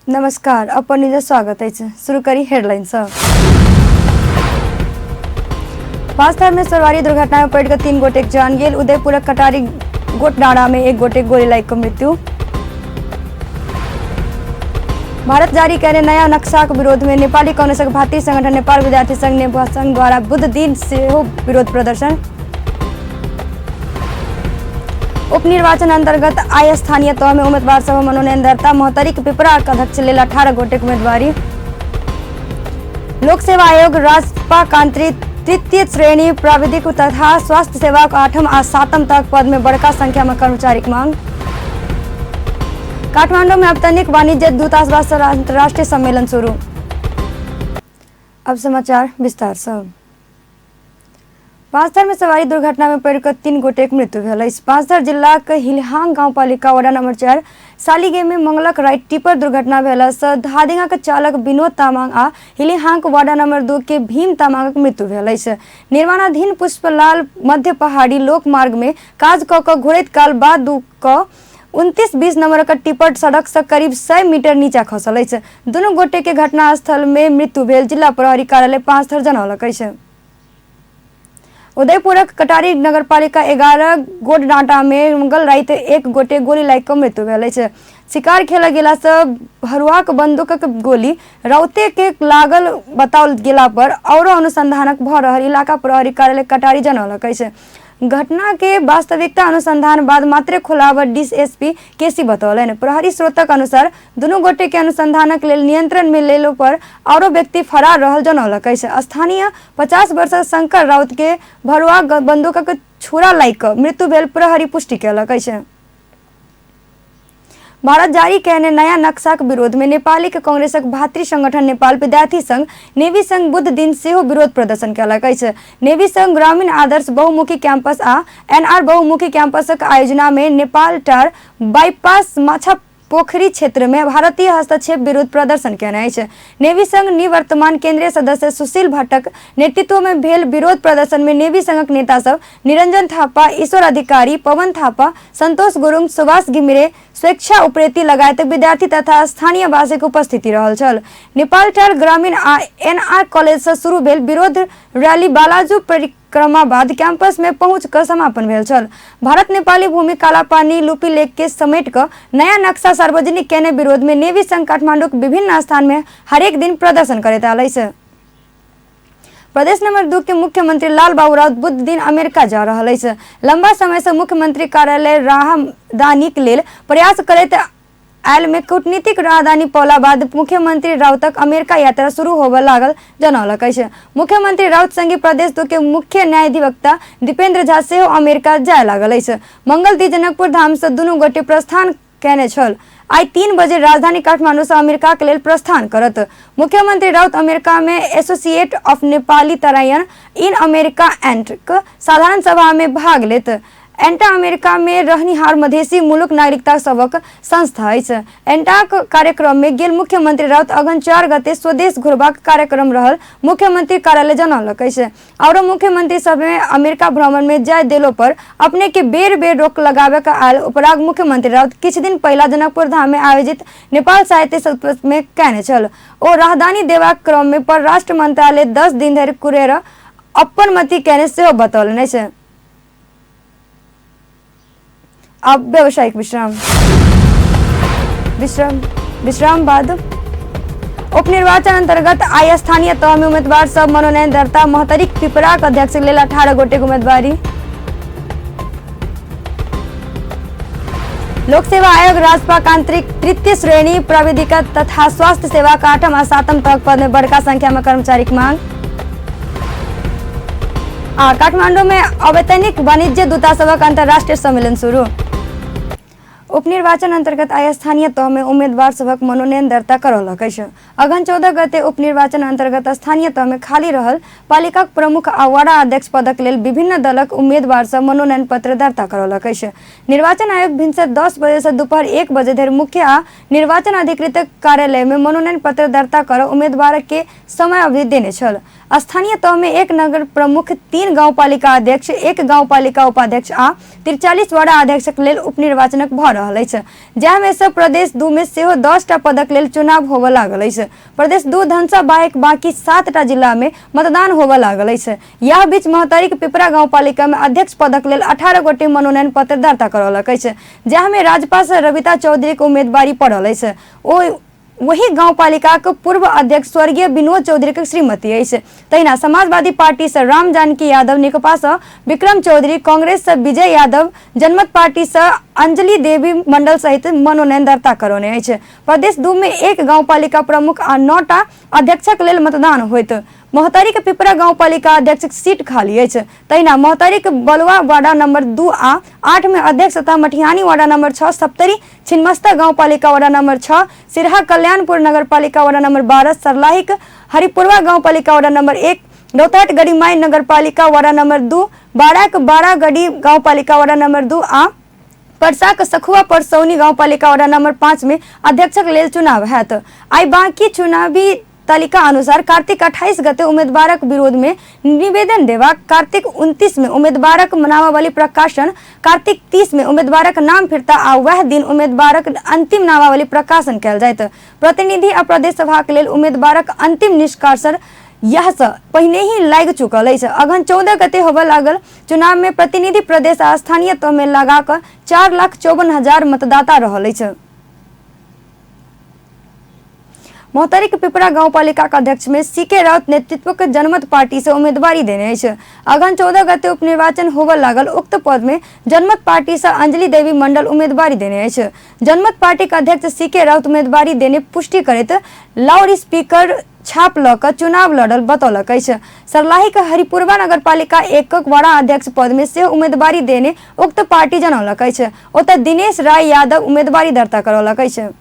नमस्कार, अपन निज स्वागत है। शुरू करी हेडलाइंस। पाँचथर में सवारी दुर्घटना में पड़ 3 गोटे जान गेल। उदयपुर कटारी गोटडाँडा में 1 गोटे गोली लागी मृत्यु। भारत जारी करे नया नक्शा के विरोध में नेपाली कांग्रेस भातृ संगठन नेपाल विद्यार्थी संघ नेपाल संघ द्वारा बुध दिन से विरोध प्रदर्शन। उपनिर्वाचन अंतर्गत आए स्थानीय तह में उम्मीदवार सभा मनोनयन दर्ता। महोत्तरी के पिपरा का अध्यक्ष लेल 18 गोटे उम्मीदवारी। लोक सेवा आयोग राजपा कांत्री तृतीय श्रेणी प्राविधिक तथा स्वास्थ्य सेवा को 8म और 7म तक पद में बड़का संख्या में कर्मचारी की मांग। काठमांडू में अब तनिक वाणिज्य दूतावास अंतर्राष्ट्रीय सम्मेलन शुरू। अब समाचार विस्तार से। पाँचथर में सवारी दुर्घटना में पड़ 3 गोटे मृत्यु भेल। पाँचथर जिला के हिलहांग गांवपालिका वार्ड नंबर 4 सालीगे में मंगलक रात टिपर दुर्घटना भेल। धादिंगा के चालक विनोद तामांग आ हिलहांग वार्ड नंबर 2 के भीम तामांगक मृत्यु भेल। निर्माणाधीन पुष्पलाल मध्य पहाड़ी लोक मार्ग में काज क घुरैत काल बाद 29-20 नंबर का टिपर सड़क से करीब 100 मीटर नीचा खसल। दोनों गोटे के घटनास्थल में मृत्यु भेल। जिला प्रहरी कार्यालय पाँचथर जनौलक। उदयपुर कटारी नगरपालिका 11 गोटडाँडा में मंगल रात 1 गोटे गोली लागी मृत्यु भेल। शिकार खेल गेला से भरुआक बंदूक के गोली रौते के लागल बताओल गेला पर और अनुसंधानक भ रहल इलाका प्रहरी कार्यालय कटारी जनौलक। घटना के वास्तविकता अनुसंधान बाद मात्र खुलावर डीएसपी केसी बतौलन। प्रहरी स्रोतक अनुसार दोनों गोटे के अनुसंधानक लेल नियंत्रण में लेलो पर और व्यक्ति फरार रहल जनौलक। स्थानीय 50 वर्ष शंकर राउत के भरुआ बंदूक के छुरा लागी मृत्यु भेल प्रहरी पुष्टि केलक। भारत जारी कहने नया नक्शा के विरोध में नेपाली के कांग्रेसक भातृ संगठन नेपाल विद्यार्थी संघ नेवी संघ बुध दिन से विरोध प्रदर्शन केलक। नेवी संघ ग्रामीण आदर्श बहुमुखी कैंपस आ एनआर बहुमुखी कैंपसक आयोजना में नेपाल टार बाईपास माछा पोखरी क्षेत्र में भारतीय हस्तक्षेप विरुद्ध प्रदर्शन केने। नेवी संघ निवर्तमान केंद्रीय सदस्य सुशील भट्टक नेतृत्व में भेल विरोध प्रदर्शन में नेवी संघक नेता सब निरंजन थापा, ईश्वर अधिकारी, पवन थापा, संतोष गुरुङ, सुभाष घिमिरे, स्वेच्छा उप्रेती लगायत विद्यार्थी तथा स्थानीय वासी के उपस्थिति रहल छल। नेपाल टार ग्रामीण आ एनआर कॉलेज से शुरू भेल विरोध रैली बालाजू परिक्रमा बाद कैंपस में पहुंच कर समापन भेल छल। भारत नेपाली भूमि कालापानी लुपी लेक के समेट कर नया नक्शा सार्वजनिक केने विरोध में नेवी संघ काठमांडू के विभिन्न स्थान में हरेक दिन प्रदर्शन करैत आलै छै। प्रदेश नंबर 2 के मुख्यमंत्री लाल बाबू राउत बुध दिन अमेरिका जा रहल अछि। लंबा समय से मुख्यमंत्री कार्यालय राहदानी के लेल प्रयास करैत आयल में कूटनीतिक राहदानी पौला बाद मुख्यमंत्री राउतक अमेरिका यात्रा शुरू होबय लागल जनौलक। मुख्यमंत्री राउत संगे प्रदेश 2 के मुख्य न्यायाधिवक्ता दीपेंद्र झा सेहो अमेरिका जाय लागल। मंगल दिन जनकपुर धाम से दुनू गोटे प्रस्थान केने छल। आई 3 बजे राजधानी काठमांडू से अमेरिका के लेल प्रस्थान करत। मुख्यमंत्री राउत अमेरिका में associate of Nepali Teraian in America एंट साधारण सभा में भाग लेत। एंटा अमेरिका में रहनिहार मधेसी मुलुक नागरिकता सबक संस्था है। एंटा कार्यक्रम में गेल मुख्यमंत्री राउत अगन 4 गते स्वदेश घुरबाक कार्यक्रम रहल मुख्यमंत्री कार्यालय जनौलक। और मुख्यमंत्री सब में अमेरिका भ्रमण में जाय देलो पर अपने के बेर बेर रोक लगावे का आयल उपराग मुख्यमंत्री राउत किछ दिन पहला जनकपुर धाम में आयोजित नेपाल साहित्य सत्र में कहने छल ओ राहदानी देवाक क्रम में परराष्ट्र मंत्रालय 10 दिन धरि कुरेर अपन मति कहने से बतौलने छै। अब व्यावसायिक विश्राम बाद उपनिर्वाचन अंतर्गत आय स्थानीय तह में उम्मीदवार सब मनोनयन दर्ता। महोत्तरी पिपरा के अध्यक्ष लेल 18 गोटे उम्मीदवारी। लोक सेवा आयोग राजपा कांत्रिक तृतीय श्रेणी प्राविधिक तथा स्वास्थ्य सेवा का 8म और 7म तक पद में बड़का संख्या में कर्मचारी की मांग। काठमांडू में अवैतनिक वाणिज्य दूतावास अंतर्राष्ट्रीय सम्मेलन शुरू। उपनिर्वाचन अंतर्गत आय स्थानीय तह में उम्मीदवार सबक मनोनयन दर्ता करौलक। अगन 14 गते उपनिर्वाचन अंतर्गत स्थानीय तह में खाली रहल पालिका प्रमुख आ वार्ड अध्यक्ष पदक लेल विभिन्न दलक उम्मीदवार सब मनोनयन पत्र दर्ता करौलक। निर्वाचन आयोग भिनसर 10 बजे से दोपहर 1 बजे धरि मुख्य आ निर्वाचन अधिकृत कार्यालय में मनोनयन पत्र दर्ता कर उम्मीदवार के समय अवधि देने छल। स्थानीय तह में 1 नगर प्रमुख, 3 गांव पालिका अध्यक्ष, 1 गांव पालिका उपाध्यक्ष आ 43 वार्ड अध्यक्षक लेल उपनिर्वाचनक भ रहल रहल अछि, जाहिमे सँ प्रदेश 2 में सेहो 10टा पदक लेल चुनाव होबय लागल अछि। प्रदेश 2 धनुषा बाकी 7टा जिला में मतदान होबय लागल अछि। यह बीच मोहतरी के पिपरा गांवपालिका में अध्यक्ष पदक लेल 18 गोटे मनोनयन पत्र दर्ता करौलक अछि, जाहिमे राजपा से रविता चौधरी के उम्मीदवारी पड़ल अछि। वही गांवपालिका के पूर्व अध्यक्ष स्वर्गीय विनोद चौधरी के श्रीमती अछि। तहिना समाजवादी पार्टी से राम जानकी यादव, निकपा से विक्रम चौधरी, कांग्रेस से विजय यादव, जनमत पार्टी से अंजलि देवी मंडल सहित मनोनयन दर्ता करौने अछि। प्रदेश 2 में 1 गांवपालिका प्रमुख आ 9टा अध्यक्षक लेल मतदान होइत। मोहतरी के पिपरा गांवपालिका अध्यक्ष सीट खाली अछि। तहिना मोहतरी के बलुआ वार्ड नंबर 2 आ 8 में अध्यक्ष तथा मटिहानी वार्ड नंबर 6, सप्तरी छिन्नमस्ता गांवपालिका वार्ड नंबर 6, सिरहा कल्याणपुर नगरपालिका वार्ड नंबर 12, सरलाही के हरिपुरवा गांवपालिका वार्ड नंबर 1, रौतहट गढ़ीमाई नगरपालिका वार्ड नंबर 2, बाड़ा के बाड़ागढ़ी गांवपालिका वार्ड नंबर 2 आ परसा के सखुआ परसौनी गांवपालिका वार्ड नंबर 5 में अध्यक्षक लेल चुनाव हैत। आई बाकी चुनावी तालिका अनुसार कार्तिक 28 गते उम्मीदवारक विरोध में निवेदन देवा, कार्तिक 29 में उम्मीदवारक नामावली प्रकाशन, कार्तिक 30 में उम्मीदवारक नाम फिरता आ वह दिन उम्मीदवारक अंतिम नामावली प्रकाशन कयल जायत। प्रतिनिधि आ प्रदेश सभा के लेल उम्मीदवारक अंतिम निष्कासन यह पहिने ही लाग चुकल अछि। अगहन 14 गते होबय लागल चुनाव में प्रतिनिधि प्रदेश आ स्थानीय तह में लगाकर 4,54,000 मतदाता रहल अछि। मोहतरी के पिपरा गांवपालिका के अध्यक्ष में सीके राउत नेतृत्व के जनमत पार्टी से उम्मीदवारी देने अछि। अगहन 14 गते उपनिर्वाचन होबय लागल उक्त पद में जनमत पार्टी से अंजलि देवी मंडल उम्मीदवारी देने अछि। जनमत पार्टी के अध्यक्ष सीके राउत उम्मीदवारी देने पुष्टि करैत लाउड स्पीकर छाप ल कर चुनाव लड़ल बतौलक अछि। सरलाही के हरिपुरवा नगरपालिका 1 वार्ड अध्यक्ष पद में से उम्मीदवारी देने उक्त पार्टी जनौलक अछि। ओतय दिनेश राय यादव उम्मीदवारी दर्ता करौलक अछि।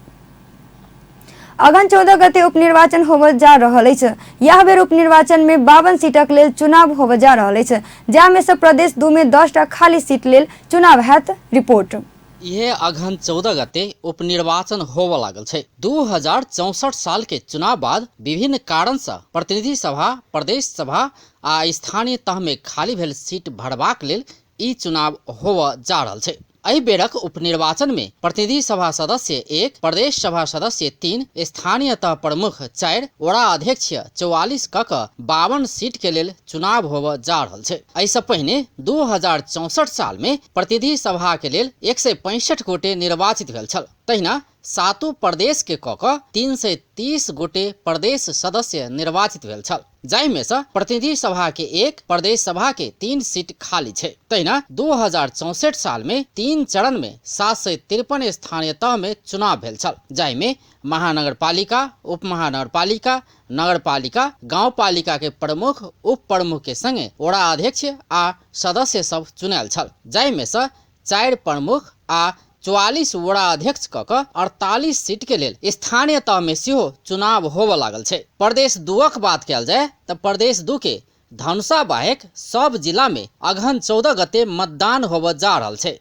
अगहन 14 गते उपनिर्वाचन होबय जा रहल अछि। यह बेर उपनिर्वाचन में 52 सीटक लेल चुनाव होबय जा रहल अछि, जाहिमे से प्रदेश 2 में 10टा खाली सीट लेल चुनाव हैत। रिपोर्ट यह अगहन 14 गते उपनिर्वाचन होबय लागल छै। 2064 साल के चुनाव बाद विभिन्न कारण से प्रतिनिधि सभा, प्रदेश सभा आ स्थानीय तह में खाली भेल सीट भरबाक लेल ई चुनाव होबय जा रहल छै। एहि बेरक उपनिर्वाचन में प्रतिनिधि सभा सदस्य 1, प्रदेश सभा सदस्य 3, स्थानीय तह प्रमुख 4, वड़ा अध्यक्ष 44 क 52 सीट के लेल चुनाव होबय जा रहल छै। एहिसँ पहिने 2064 साल में प्रतिनिधि सभा के लेल 165 गोटे निर्वाचित भेल छल। तहिना 7 प्रदेश के क 330 गोटे प्रदेश सदस्य निर्वाचित भेल छल, जाहिमे से प्रतिनिधि सभा के 1, प्रदेश सभा के 3 सीट खाली छै। तहिना 2064 साल में 3 चरण में 753 स्थानीय तह में चुनाव भेल छल, जाहिमे महानगरपालिका, उप महानगरपालिका, नगरपालिका, गांवपालिका के प्रमुख, उप प्रमुख के संगे वड़ा अध्यक्ष आ सदस्य सब चुनायल छल, जाहिमे से 4 प्रमुख आ 44 वड़ा अध्यक्ष क 48 सीट के लेल स्थानीय तह में सेहो चुनाव होबय लागल छै। प्रदेश 2 के बात कयल जाय तऽ प्रदेश 2 के धनुषा बाहेक सब जिला में अगहन 14 गते मतदान होबय जा रहल छै।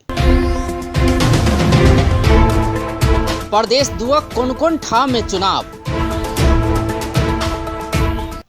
प्रदेश 2 कोन ठाम में चुनाव?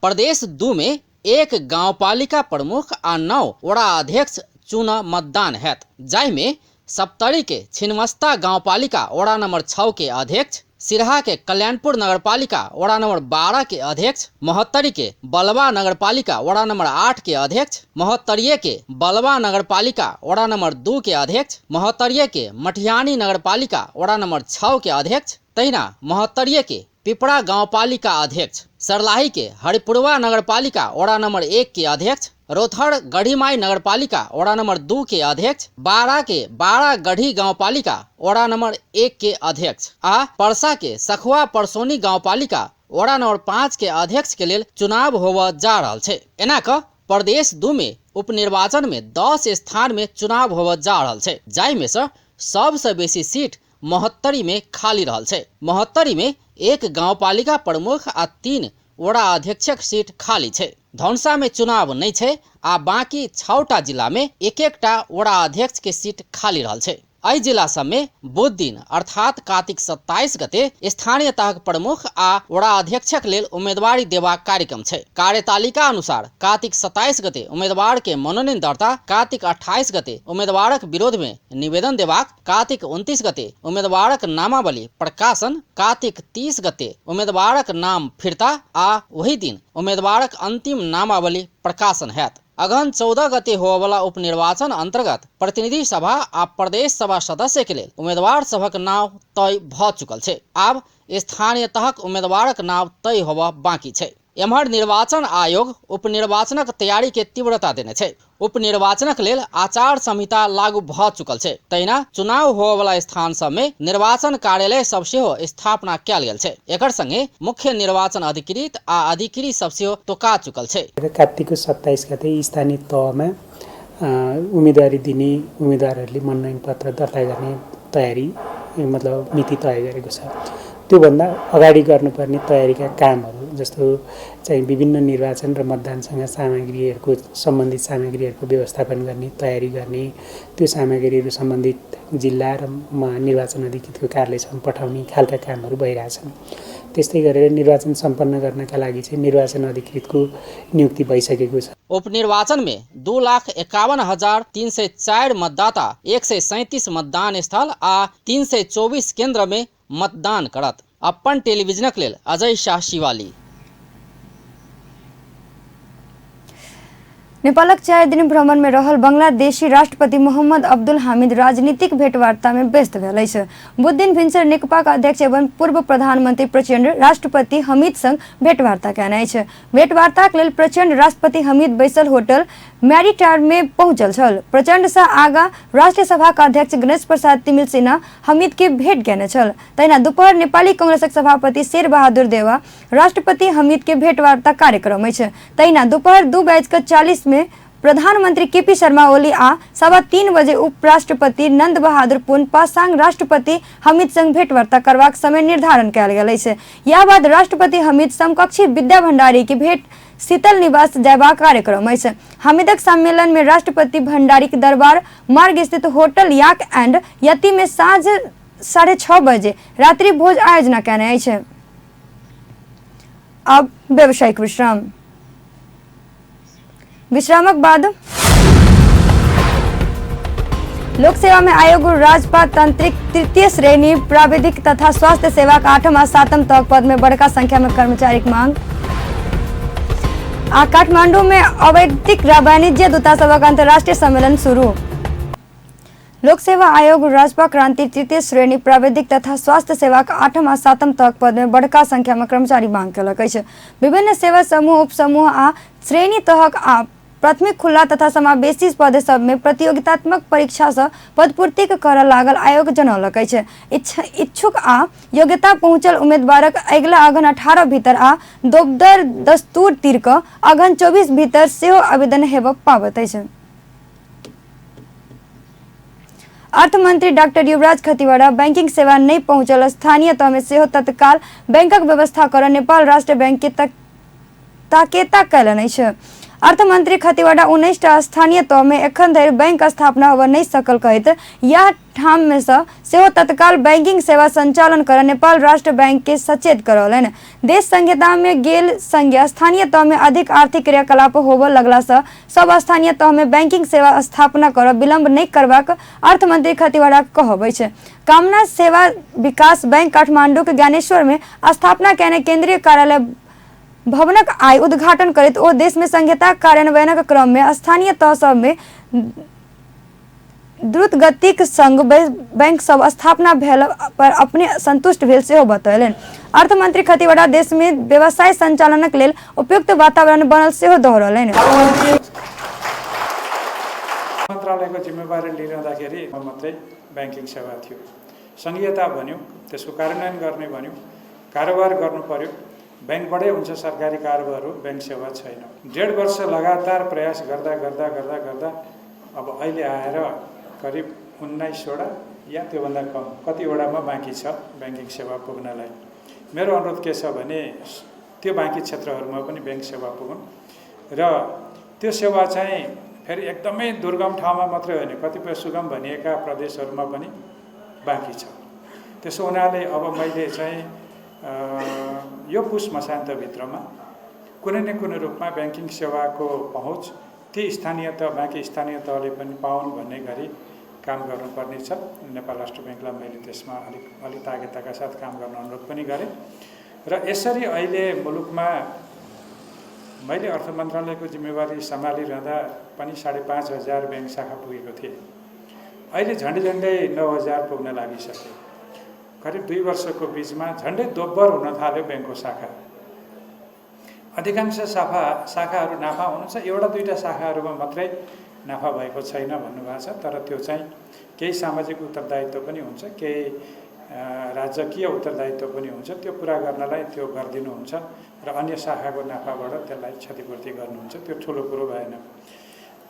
प्रदेश 2 में 1 गांवपालिका प्रमुख आ 9 वड़ा अध्यक्ष चुनाव मतदान हैत, जाहिमे सप्तरी के छिन्नमस्ता गांवपालिका वड़ा नंबर 6 के अध्यक्ष, सिरहा के कल्याणपुर नगरपालिका वड़ा नंबर 12 के अध्यक्ष, मोहतरी के बलवा नगरपालिका वड़ा नंबर 8 के अध्यक्ष, मोहतरिये के बलवा नगरपालिका वड़ा नंबर 2 के अध्यक्ष, मोहतरिये के मटिहानी नगरपालिका वड़ा नंबर 6 के अध्यक्ष, तहिना मोहतरिये के पिपरा गांवपालिका अध्यक्ष, सरलाही के हरिपुरवा नगरपालिका वड़ा नंबर 1 के अध्यक्ष, रौतहट गढ़ीमाई नगरपालिका वड़ा नंबर 2 के अध्यक्ष, बाड़ा के बाड़ागढ़ी गांवपालिका वड़ा नंबर 1 के अध्यक्ष आ परसा के सखुआ परसौनी गांवपालिका वड़ा नंबर 5 के अध्यक्ष के लेल चुनाव होबय जा रहल छै। एना क प्रदेश 2 में उपनिर्वाचन में 10 स्थान में चुनाव होबय जा रहल छै, जाहिमे से सबसे बेसी सीट मोहतरी में खाली रहल छै। मोहतरी में 1 गांवपालिका प्रमुख आ 3 वड़ा अध्यक्षक सीट खाली छै। धनुषा में चुनाव नहीं छै आ बाकी 6टा जिला में 1-1टा वड़ा अध्यक्ष के सीट खाली रहल छै। एहि जिला सब में बुध दिन अर्थात कार्तिक 27 गते स्थानीय तहक प्रमुख आ वड़ा अध्यक्षक लेल उम्मीदवारी देबाक कार्यक्रम छै। कार्यतालिका अनुसार कार्तिक 27 गते उम्मीदवार के मनोनयन दर्ता, कार्तिक 28 गते उम्मीदवारक विरोध में निवेदन देबाक, कार्तिक 29 गते उम्मीदवारक नामावली प्रकाशन, कार्तिक 30 गते उम्मीदवारक नाम फिरता आ वही दिन उम्मीदवारक अंतिम नामावली प्रकाशन हैत। अगहन 14 गते होबवला उपनिर्वाचन अंतर्गत प्रतिनिधि सभा आ प्रदेश सभा सदस्य के लेल उम्मीदवार सभक नाम तय भ चुकल छै। आब स्थानीय तहक उम्मीदवारक नाम तय होबा बाकी छै। एम्हर निर्वाचन आयोग उपनिर्वाचनक तैयारी के तीव्रता देने छै। उपनिर्वाचनक लेल आचार संहिता लागू भ चुकल छै। तहिना चुनाव होबवला स्थान सब में निर्वाचन कार्यालय सब सेहो स्थापना कयल गेल छै। एकर संगे मुख्य निर्वाचन अधिकृत आ अधिकारी सब सेहो तोका चुकल छै। कार्तिक 27 गते स्थानीय तहमा उम्मेदवारी दिने उम्मेदवारहरूले मनोनयन पत्र दर्ता गर्ने तयारी मतलब मिति तय गरेको छ। त्योभन्दा अगाडि गर्नुपर्ने तयारीका कामहरू जस्तो चाहिँ विभिन्न निर्वाचन र मतदानसँग सामग्रीहरूको सम्बन्धित सामग्रीहरूको व्यवस्थापन गर्ने तयारी गर्ने, त्यो सामग्रीहरू सम्बन्धित जिल्ला र निर्वाचन अधिकृतको कार्यालयसम्म पठाउने खालका कामहरू भइरहेछन्। त्यस्तै गरेर निर्वाचन सम्पन्न गर्नका लागि चाहिँ निर्वाचन अधिकृतको नियुक्ति भइसकेको छ। उपनिर्वाचन में 2,51,304 मतदाता 137 मतदान स्थल आ 324 केंद्र में मतदान करत। अपन टेलीविजनक लेल अजय शाह शिवाली। नेपालक 4 दिन भ्रमण में रहल बांग्लादेशी राष्ट्रपति मोहम्मद अब्दुल हामिद राजनीतिक भेटवार्ता में व्यस्त भेल अछि। बुध दिन भिनसर नेकपाक अध्यक्ष एवं पूर्व प्रधानमंत्री प्रचंड राष्ट्रपति हमीद संग भेटवार्ता कयने अछि। भेटवार्ताक लेल प्रचंड राष्ट्रपति हमीद बैसल होटल मैरिटायर में पहुंचल छल। प्रचंड सँ आगा राष्ट्रीय सभा का अध्यक्ष गणेश प्रसाद तिमिल सिन्हा हमीद के भेंट कयने छल। तहिना दोपहर नेपाली कांग्रेसक सभापति शेर बहादुर देवा राष्ट्रपति हमीद के भेटवार्ता कार्यक्रम अछि। तहिना दोपहर 2:40 में प्रधानमंत्री केपी शर्मा ओली आ 3:15 बजे उपराष्ट्रपति नंद बहादुर पुन पासांग राष्ट्रपति हमीद संग भेंटवार्ता करबाक समय निर्धारण कयल गेल अछि। या बाद राष्ट्रपति हमीद समकक्षी विद्या भंडारी के भेंट शीतल निवास जयबाक कार्यक्रम अछि। हामिदक सम्मेलन में राष्ट्रपति भंडारी के दरबार मार्ग स्थित होटल याक एंड यति में साँझ 6:30 बजे रात्रि भोज आयोजना कयने अछि। अब व्यावसायिक विश्राम। विश्रामक बाद लोक सेवा में आयोग राजपाट तांत्रिक तृतीय श्रेणी प्राविधिक तथा स्वास्थ्य सेवा का 8वीं और 7वीं तक पद में बड़का संख्या में कर्मचारी की मांग। काठमांडू में अवैधिक वाणिज्य दूतावासक अंतर्राष्ट्रीय सम्मेलन शुरू। लोक सेवा आयोग राजपा क्रांति तृतीय श्रेणी प्राविधिक तथा स्वास्थ्य सेवा का 8वीं और 7वीं तक पद में बड़का संख्या में कर्मचारी मांग कयलक अछि। विभिन्न सेवा समूह उपसमूह आ श्रेणी तहक आ प्राथमिक खुला तथा समावेशी पद सब में प्रतियोगितात्मक परीक्षा से पदपूर्ति करय लागल आयोग जनौलक अछि। इच्छुक आ योग्यता पहुंचल उम्मीदवारक अगिला अगहन 18 भीतर आ दोपहर दस्तूर तीर अगहन 24 भीतर सेहो आवेदन हेब पाबत अछि। अर्थ मंत्री डॉक्टर युवराज खतिवड़ा बैंकिंग सेवा नहीं पहुंचल स्थानीय तह में सेहो तत्काल बैंकक व्यवस्था कर नेपाल राष्ट्र बैंक के ताकेता कयलनि अछि। अर्थ मंत्री खतिवड़ा 19 टा स्थानीय तह में एखन धरि बैंक स्थापना होबऽ नहीं सकल कहैत यह ठाम में सेहो तत्काल बैंकिंग सेवा संचालन कर नेपाल राष्ट्र बैंक के सचेत करौलनि। देश संहिता में गेल संज्ञा स्थानीय तह में अधिक आर्थिक क्रियाकलाप होबऽ लगला से सब स्थानीय तह में बैंकिंग सेवा स्थापना कर विलंब नहीं करबाक अर्थ मंत्री खतिवड़ा कहब अछि। कामना सेवा विकास बैंक काठमांडू के ज्ञानेश्वर में स्थापना कयने केंद्रीय कार्यालय भवनक आय उद्घाटन करैत ओ देश में संहिता कार्यान्वयनक क्रम में स्थानीय तह सब में द्रुत गतिक संग बैंक सब स्थापना भेल पर अपने संतुष्ट भेल सेहो बतौलनि। अर्थ मंत्री खतिवड़ा देश में व्यवसाय संचालनक लेल उपयुक्त वातावरण बनल सेहो दोहरौलनि। मन्त्रालयको जिम्मेवारी लिइरहँदाखेरि मात्रै बैंकिङ सेवा थियो। संहिता भन्यो, त्यसको कार्यान्वयन गर्ने भन्यो, कारोबार गर्नु पर्यो। बैंकबाटै हुन्छ सरकारी कारोबार हो, बैंक सेवा छैन। 1.5 वर्ष लगातार प्रयास गर्दा गर्दा गर्दा गर्दा अब अहिले आएर करिब 19वटा या त्योभन्दा कम कतिवटामा बाँकी छ बैंकिङ सेवा पुग्नलाई। मेरो अनुरोध के छ भने त्यो बाँकी क्षेत्रहरूमा पनि बैंक सेवा पुगुन् र त्यो सेवा चाहिँ फेरि एकदमै दुर्गम ठाउँमा मात्रै होइन कतिपय सुगम भनिएका प्रदेशहरूमा पनि बाँकी छ। त्यसो हुनाले अब मैले चाहिँ यो पुस मसान्तभित्रमा कुनै न कुनै रूपमा ब्याङ्किङ सेवाको पहुँच ती स्थानीय तह बाँकी स्थानीय तहले पनि पाउन् भन्ने गरी काम गर्नुपर्ने छ। नेपाल राष्ट्र ब्याङ्कलाई मैले त्यसमा अलिक तागेताका साथ काम गर्न अनुरोध पनि गरेँ र यसरी अहिले मुलुकमा मैले अर्थ मन्त्रालयको जिम्मेवारी सम्हालिरहँदा पनि 5,500 ब्याङ्क शाखा पुगेको थिए। अहिले झन्डै 9,000 पुग्न लागिसक्यो। करिब 2 वर्षको बिचमा झन्डै दोब्बर हुन थाल्यो ब्याङ्कको शाखा। अधिकांश शाखाहरू नाफा हुनुहुन्छ, एउटा दुईटा शाखाहरूमा मात्रै नाफा भएको छैन भन्नुभएको छ। तर त्यो चाहिँ केही सामाजिक उत्तरदायित्व पनि हुन्छ, केही राजकीय उत्तरदायित्व पनि हुन्छ। त्यो पुरा गर्नलाई त्यो गरिदिनुहुन्छ र अन्य शाखाको नाफाबाट त्यसलाई क्षतिपूर्ति गर्नुहुन्छ। त्यो ठुलो कुरो भएन।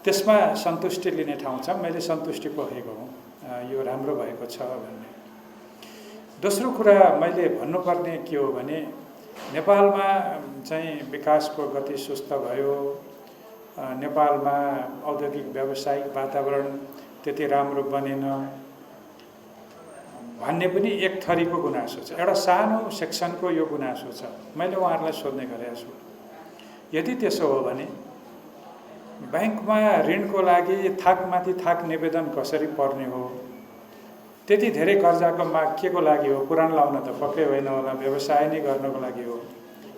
त्यसमा सन्तुष्टि लिने ठाउँ छ। मैले सन्तुष्टि पोखेको हुँ, यो राम्रो भएको छ भन्ने। दोस्रो कुरा मैले भन्नुपर्ने के हो भने नेपालमा चाहिँ विकासको गति सुस्त भयो। नेपालमा औद्योगिक व्यावसायिक वातावरण त्यति राम्रो बनेन भन्ने पनि एक थरीको गुनासो छ। एउटा सानो सेक्सनको यो गुनासो छ। मैले उहाँहरूलाई सोध्ने गरेको छु, यदि त्यसो हो भने ब्याङ्कमा ऋणको लागि थाकमाथि थाक निवेदन कसरी पर्ने हो? त्यति धेरै कर्जाको माग के को लागि हो? पुराण लाउन त पक्कै होइन होला, व्यवसाय नै गर्नको लागि हो।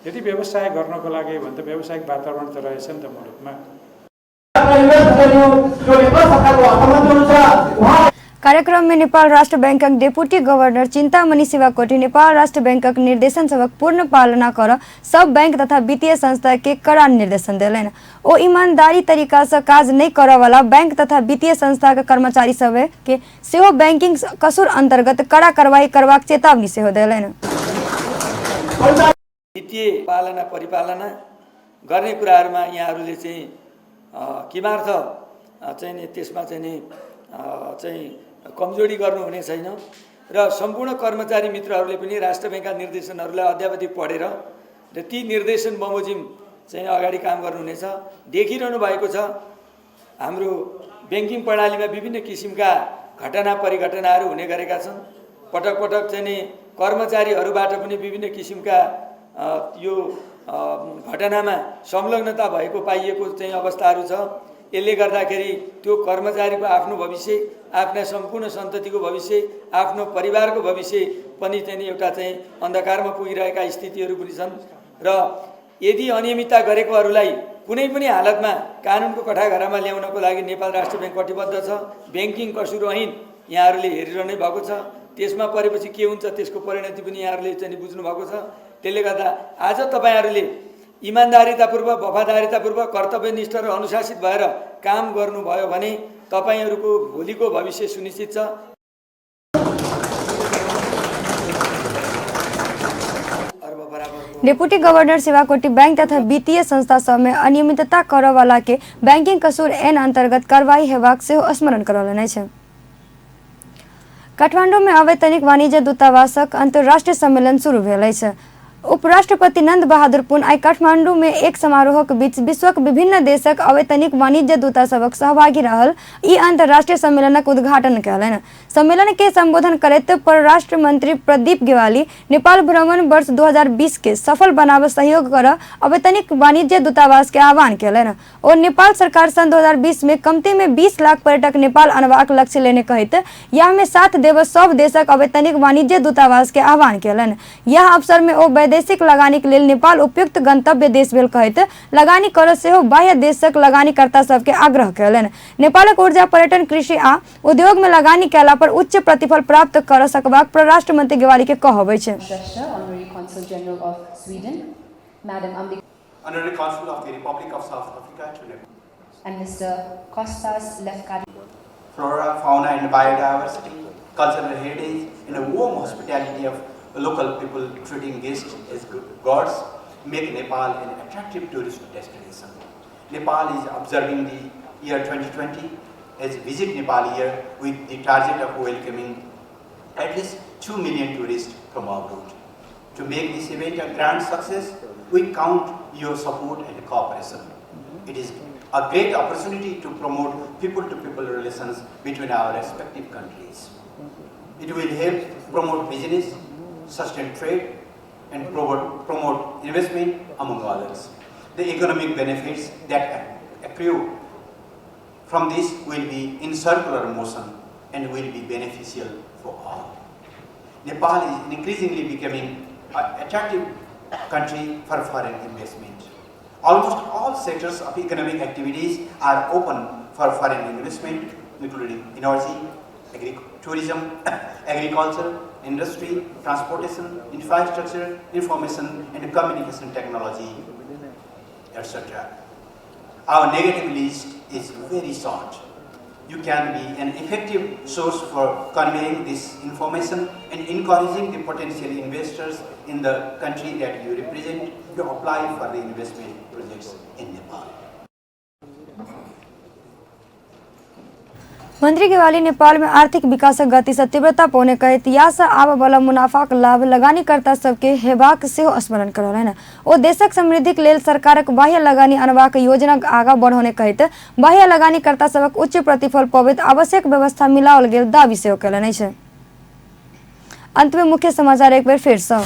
यदि व्यवसाय गर्नको लागि हो भने त व्यावसायिक वातावरण त रहेछ नि त मुलुकमा। कार्यक्रम में नेपाल राष्ट्र बैंकक डेपुटी गवर्नर चिंतामणि शिवाकोटी नेपाल राष्ट्र बैंकक निर्देशन सबक पूर्ण पालना कर सब बैंक तथा वित्तीय संस्था के कड़ा निर्देशन दिलन। ओ ईमानदारी तरीका से काज नहीं करे वाला बैंक तथा वित्तीय संस्था के कर्मचारी सब के सेहो बैंकिंग कसूर अंतर्गत कड़ा कार्रवाई करबाक चेतावनी सेहो दिलन। वित्तीय पालना परिपालना गर्ने कुराहरुमा यहाँहरुले चाहिँ किमार्थ चाहिँ त्यसमा चाहिँ कमजोरी गर्नु हुने छैन र सम्पूर्ण कर्मचारी मित्रहरूले पनि राष्ट्र बैंकका निर्देशनहरूलाई अद्यावधि पढेर र ती निर्देशन बमोजिम चाहिँ अगाडि काम गर्नुहुनेछ। देखिरहनु भएको छ हाम्रो बैंकिङ प्रणालीमा विभिन्न किसिमका घटना परिघटनाहरू हुने गरेका छन्। पटक पटक चाहिँ कर्मचारीहरूबाट पनि विभिन्न किसिमका यो घटनामा संलग्नता भएको पाइएको चाहिँ अवस्थाहरू छ। यसले गर्दाखेरि त्यो कर्मचारीको आफ्नो भविष्य, आफ्ना सम्पूर्ण सन्ततिको भविष्य, आफ्नो परिवारको भविष्य पनि चाहिँ एउटा चाहिँ अन्धकारमा पुगिरहेका स्थितिहरू पनि छन् र यदि अनियमितता गरेकोहरूलाई कुनै पनि हालतमा कानुनको कठाघरामा ल्याउनको लागि नेपाल राष्ट्र बैंक कटिबद्ध छ। बैंकिङ कसुरहीन यहाँहरूले हेरिरहनु भएको छ। त्यसमा परेपछि के हुन्छ त्यसको परिणति पनि यहाँहरूले चाहिँ बुझ्नु भएको छ। त्यसले गर्दा आज तपाईहरुले इमानदारीतापूर्वक, वफादारीतापूर्वक, कर्तव्यनिष्ठ र अनुशासित भएर काम गर्नुभयो भने तपाईहरुको भोलिको भविष्य सुनिश्चित छ। डेपुटी गवर्नर शिवाकोटी बैंक तथा वित्तीय संस्था सब में अनियमितता करे वाला के बैंकिंग कसूर ऐन अंतर्गत कार्रवाई हेबाक सेहो स्मरण करौलनि छै। काठमाडौँ में अवैतनिक वाणिज्य दूतावासक अंतर्राष्ट्रीय सम्मेलन शुरू भेल छै। उपराष्ट्रपति नंद बहादुर पुन आई काठमांडू में एक समारोह के बीच विश्वक विभिन्न देशक अवैतनिक वाणिज्य दूता सबक सहभागी रहल ई अंतर्राष्ट्रीय सम्मेलनक उद्घाटन कयलनि। सम्मेलन के संबोधन करते परराष्ट्र मंत्री प्रदीप गेवाली नेपाल भ्रमण वर्ष 2020 के सफल बनावे सहयोग कर अवैतनिक वाणिज्य दूतावास के आह्वान कयलनि और नेपाल सरकार सन 2020 में कमती में 20 लाख पर्यटक नेपाल आनबाक लक्ष्य लेने कहते यह में साथ देव सब देशक अवैतनिक वाणिज्य दूतावास के आह्वान कयलनि। यह अवसर में ओ वैदेशिक लगानी के लिए नेपाल उपयुक्त गंतव्य देश भेल कहते लगानी कर सेहो बाह्य देशक लगानीकर्ता सबके आग्रह कयलनि। नेपालक ऊर्जा, पर्यटन, कृषि आ उद्योग में लगानी कयला पर उच्च प्रतिफल प्राप्त कर सकबाक परराष्ट्र मंत्री गेवाली के कहबै छै। Honorary Consul of the Republic of South Africa to Nepal. And Mr. Kostas Lefkadi. Flora, fauna and biodiversity, cultural heritage, and a warm hospitality of local people treating guests as gods make Nepal an attractive tourist destination. Nepal is observing the year 2020 as Visit Nepal year with the target of welcoming at least 2 million tourists from abroad. To make this event a grand success, we count your support and cooperation. It is a great opportunity to promote people-to-people relations between our respective countries. It will help promote business, sustain trade, and promote investment, among others. The economic benefits that accrue from this will be in circular motion and will be beneficial for all. Nepal is increasingly becoming an attractive country for foreign investment. Almost all sectors of economic activities are open for foreign investment, including energy, tourism, agriculture, industry, transportation, infrastructure, information and communication technology, etc. Our negative list is very short. You can be an effective source for conveying this information and encouraging the potential investors in the country that you represent to apply for the investment projects in Nepal. मंत्री गेवाली नेपाल में आर्थिक विकासक गति से तीव्रता पाउने कहत या से आबे वाला मुनाफाक लाभ लगानीकर्ता सबके हेबाक सेहो स्मरण करौलनि। ओ देशक समृद्धिक लेल सरकारक बाह्य लगानी अनबाक योजना आगा बढ़ाउने कहत बाह्य लगानीकर्ता सबक उच्च प्रतिफल पबैत आवश्यक व्यवस्था मिलाओल गेल दावी सेहो कयलनि अछि। अंत में मुख्य समाचार एक बेर फिर से।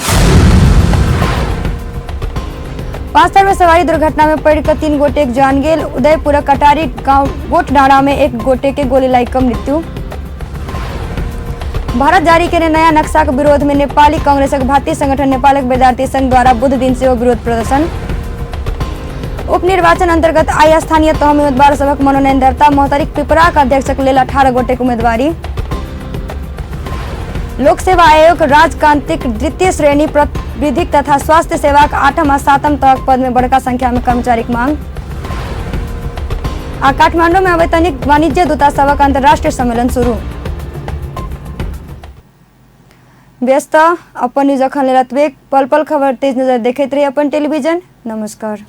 पाँचथर में सवारी दुर्घटना में पड़कर 3 गोटे जान गेल। उदयपुर कटारी गांव गोठडाँडा में 1 गोटे के गोली लाग मृत्यु। भारत जारी के नया नक्शा के विरोध में नेपाली कांग्रेस भारतीय संगठन नेपालक विद्यार्थी संघ द्वारा बुध दिन से विरोध प्रदर्शन। उपनिर्वाचन अंतर्गत आई स्थानीय तह में उम्मीदवार सबक मनोनयन दर्ता। मोहतरिक पिपराक अध्यक्षक लेल 18 गोटे उम्मीदवारी। लोक सेवा आयोग राजकांतिक द्वितीय श्रेणी विधिक तथा स्वास्थ्य सेवा का 8म और 7म तहक पद में बड़का संख्या में कर्मचारी मांग। काठमांडू में अवैतनिक वाणिज्य दूतावास सबक अंतर्राष्ट्रीय सम्मेलन शुरू। व्यस्त अपन न्यूज अखन लेल पल पल खबर तेज नजर देखते रही अपन टेलीविजन। नमस्कार।